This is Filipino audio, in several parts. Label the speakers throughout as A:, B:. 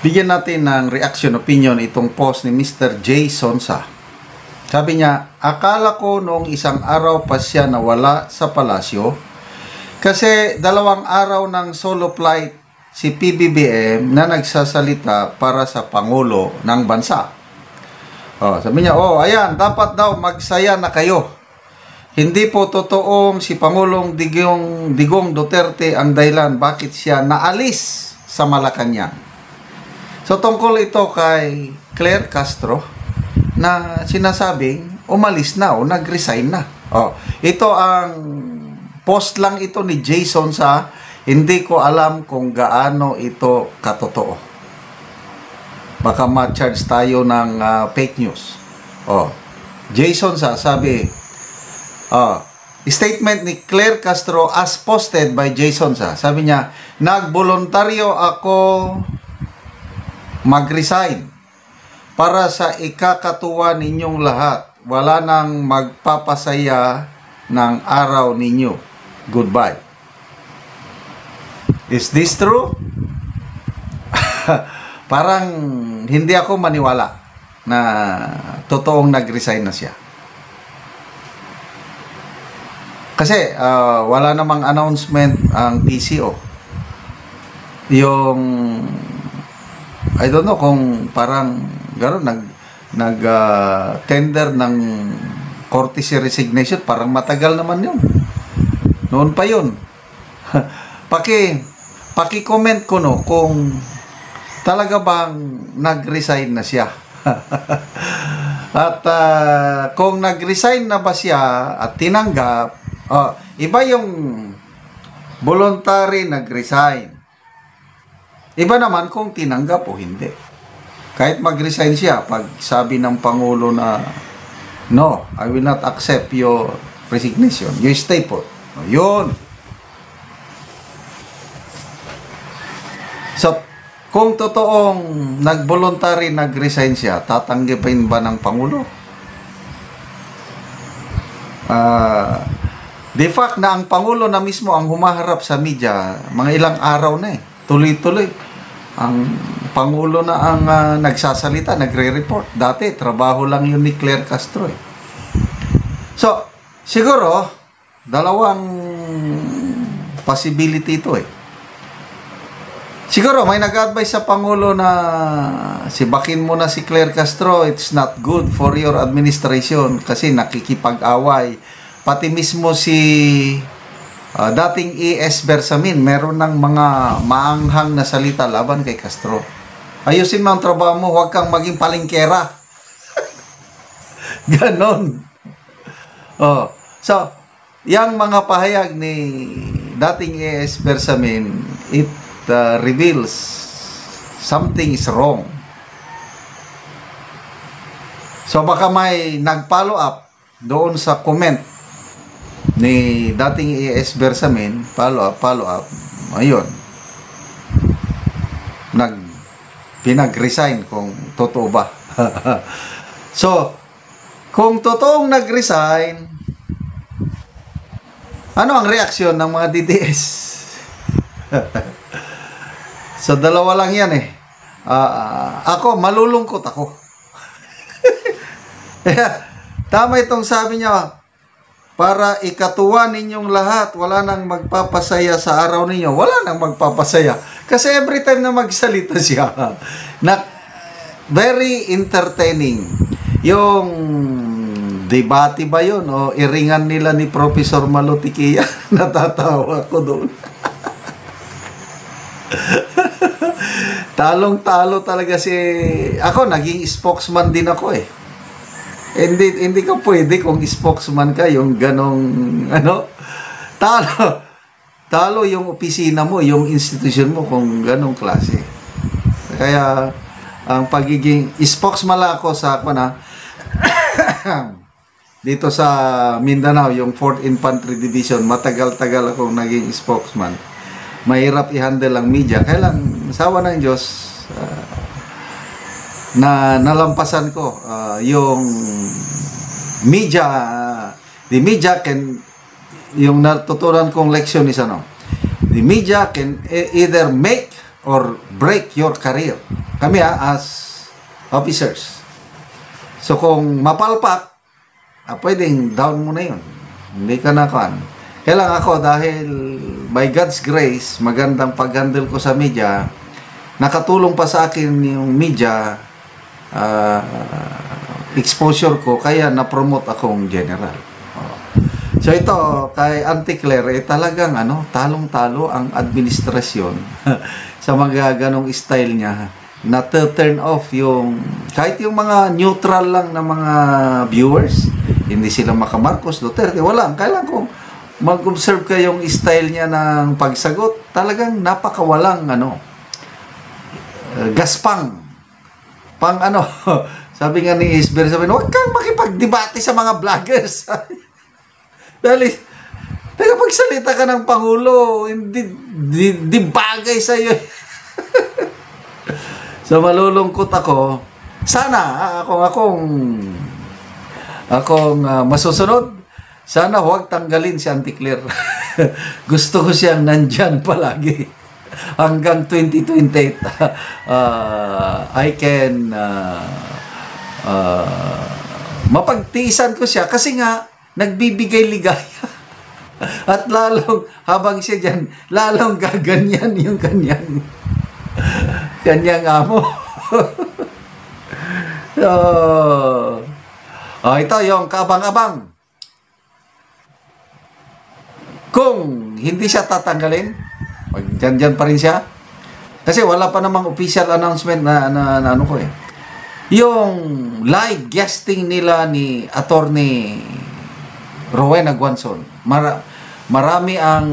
A: Bigyan natin ng reaction opinion itong post ni Mr. J. Sonsa. Sabi niya, akala ko noong isang araw pa siya nawala sa palasyo kasi 2 araw ng solo flight si PBBM na nagsasalita para sa Pangulo ng bansa. Sabi niya, ayan, dapat daw magsaya na kayo. Hindi po totoong si Pangulong Digong Duterte ang dahilan bakit siya naalis sa Malacanang. So, tungkol ito kay Claire Castro na sinasabing umalis na o nag-resign na. Ito ang post lang ito ni Jason sa hindi ko alam kung gaano ito katotoo. Baka ma-charge tayo ng fake news. Jason sa sabi, statement ni Claire Castro as posted by Jason sa. Sabi niya, nagboluntaryo ako mag-resign para sa ikakatuwa ninyong lahat. Wala nang magpapasaya ng araw ninyo. Goodbye. Is this true? Parang hindi ako maniwala na totoong nag-resign na siya. Kasi wala namang announcement ang PCO. Yung I don't know kung parang gano'n nag-tender ng courtesy resignation, parang matagal naman yun. Noon pa yun. Paki-comment ko kung talaga bang nag-resign na siya. At kung nag-resign na ba siya at tinanggap, iba yung voluntary nag-resign. Iba naman kung tinanggap o hindi. Kahit mag-resign siya, pag sabi ng Pangulo na, no, I will not accept your resignation. You stay put. Yun. So, kung totoong nag-voluntary nag-resign siya, tatanggapin ba ng Pangulo? The fact na ang Pangulo na mismo ang humaharap sa media, mga ilang araw na tuloy-tuloy. Ang Pangulo na ang nagsasalita, nagre-report. Dati, trabaho lang yun ni Claire Castro. So, siguro, 2 possibility ito Siguro, may nag-advise sa Pangulo na sibakin mo na si Claire Castro, it's not good for your administration kasi nakikipag-away. Pati mismo si dating E.S. Bersamin, meron ng mga maanghang na salita laban kay Castro. Ayusin mo ang trabaho mo, huwag kang maging palengkera. Ganon. So, yung mga pahayag ni dating E.S. Bersamin, it reveals something is wrong. So, baka may nag-follow up doon sa comment ni dating E.S. Bersamin, follow up, ayun, pinag-resign kung totoo ba. So, kung totoong nag-resign, ano ang reaksyon ng mga DDS? So, 2 lang yan ako, malulungkot ako. Tama itong sabi niya, para ikatuwa ninyong lahat, wala nang magpapasaya sa araw ninyo. Wala nang magpapasaya. Kasi every time na magsalita siya, very entertaining. Yung debate ba yun? O iringan nila ni Professor Malutikia? Natatawa ko doon. Talong-talo talaga ako, naging spokesman din ako Hindi ka pwede kung spokesman ka, yung ganong, talo yung opisina mo, yung institution mo, kung ganong klase. Kaya, ang pagiging spokesman lang ako sa, dito sa Mindanao, yung 4th Infantry Division, matagal-tagal akong naging spokesman. Mahirap i-handle ang media. Kaya lang, sawa ng Diyos, na nalampasan ko yung media, the media can, yung natutunan kong leksyon is the media can either make or break your career. Kami as officers. So kung mapalpak, pwedeng down mo na yun. Hindi ka na kan. Kaya lang ako, dahil by God's grace, magandang pag-handle ko sa media, nakatulong pa sa akin yung media, exposure ko, kaya na-promote akong general. So ito, kay Auntie Claire, talagang talong-talo ang administrasyon sa mga ganong style niya, na turn off yung, kahit yung mga neutral lang na mga viewers, hindi sila maka-Marcos, Duterte, wala. Kailan ko mag-observe ka yung style niya ng pagsagot, talagang napakawalang gaspang. Pang sabi nga ni Isber, sabi, huwag kang makipagdebate sa mga vloggers. Dahil, pagsalita ka ng Pangulo, hindi bagay sa'yo. So, malulungkot ako. Sana, akong masusunod, sana huwag tanggalin si Auntie Claire. Gusto ko siyang nandyan palagi. Hanggang 2028, I can mapagtiisan ko siya kasi nga nagbibigay ligaya. At lalong, habang siya dyan, lalong gaganyan yung kanyang amo. Ito yung kabang-abang. Kung hindi siya tatanggalin, dyan pa rin siya. Kasi wala pa namang official announcement na ko eh. Yung live guesting nila ni Attorney Rowena Guanzon, marami ang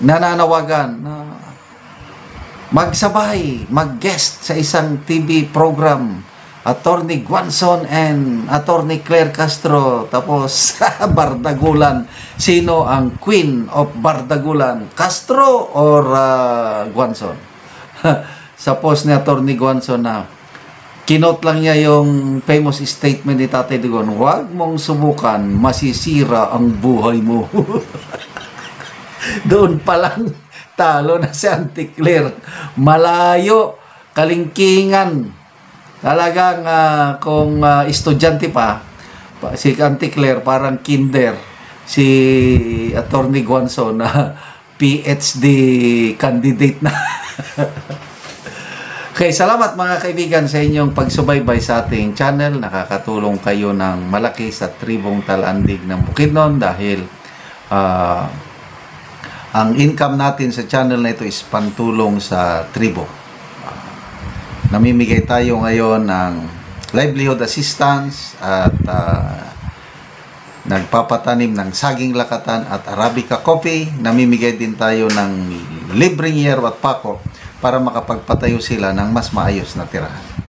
A: nananawagan na magsabay, mag-guest sa isang TV program, Attorney Guanzon and Attorney Claire Castro. Tapos Bardagulan, sino ang Queen of Bardagulan, Castro or Guanzon? Sa post ni Attorney Guanzon na kinote lang niya yung famous statement ni Tatay Dugon, huwag mong subukan, masisira ang buhay mo. Doon pa lang talo na si Auntie Claire. Malayo, kalingkingan. Talagang kung estudyante pa, si Auntie Claire parang kinder. Si Attorney Guanzon na PhD candidate na. Okay, salamat mga kaibigan sa inyong pagsubaybay sa ating channel. Nakakatulong kayo ng malaki sa tribong Talandig ng Bukidnon dahil ang income natin sa channel na ito is pantulong sa tribo. Namimigay tayo ngayon ng livelihood assistance at nagpapatanim ng saging lakatan at Arabica coffee. Namimigay din tayo ng libreng yero at pako para makapagpatayo sila ng mas maayos na tirahan.